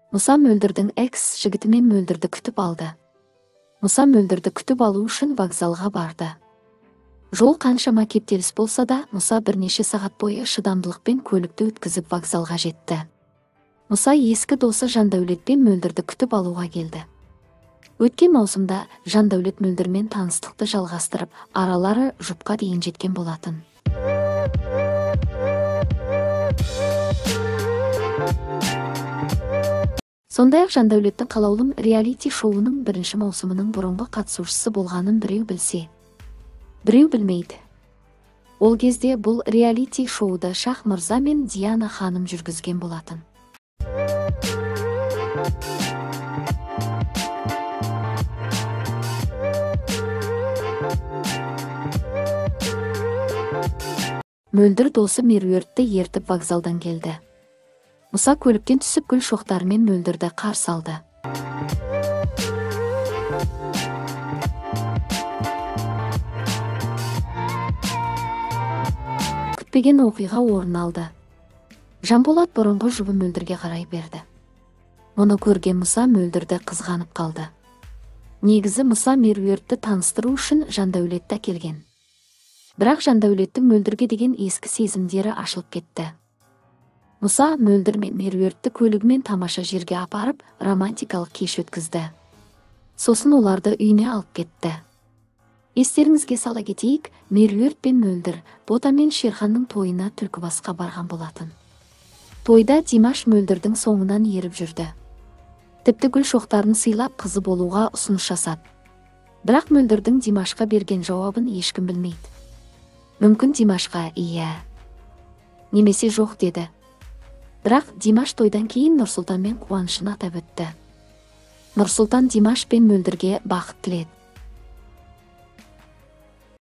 Мұса Мөлдірдің экс жігітімен Мөлдірді күтіп алды. Мұса Мөлдірді күтіп алу үшін вокзалға барды. Жол қаншама кептеліс болса да, Мұса бірнеше сағат бойы шыдамдылықпен көлікті өткізіп вокзалға жетті. Мұса ескі досы Жандәулетпен Мөлдірді күтіп алуға келді. Өткен маусымда Жандәулет Мөлдірмен таныстықты жалғастырып, аралары жұпқа дейін жеткен болатын. Сондай-ақ Жандәулеттің қалаулым реалити шоуының бірінші маусымының бұрынғы қатысушысы болғанын біреу білсе, біреу білмейді. Ол кезде бұл реалити шоуды Шах Мырза мен Диана ханым жүргізген болатын. Мөлдір досы Меруертті ертіп вокзалдан келді. Мұса көліктен түсіп гүл шоқтарымен Мөлдірді қарсы алды. Күтпеген оқиға орын алды. Жанболат бұрынғы жұбы Мөлдірге қарай берді. Мұны көрген Мұса Мөлдірді қызғанып қалды. Негізі Мұса Меруертті таныстыру үшін Жандәулетті әкелген. Бірақ Жандәулеттің Мөлдірге деген ескі сезімдері ашылып кетті. Мұса Мөлдір мен Меруертті көлігімен тамаша жерге апарып, романтикалық кеш өткізді. Сосын оларды үйіне алып кетті. Естеріңізге сала кетейік, Меруерт пен Мөлдір Бота мен Шерханның тойына Түлкібасқа барған болатын. Тойда Димаш Мөлдірдің соңынан еріп жүрді. Тіпті гүл шоқтарын сыйлап қызы болуға ұсыныс жасады. Бірақ Мөлдірдің Димашқа берген жауабын ешкім білмейді. Мүмкін Димашқа «иә» немесе «жоқ» деді. Бірақ Димаш тойдан кейін Нұрсұлтанмен қуанышын атап өтті. Нұрсұлтан Димаш пен Мөлдірге бақыт тіледі.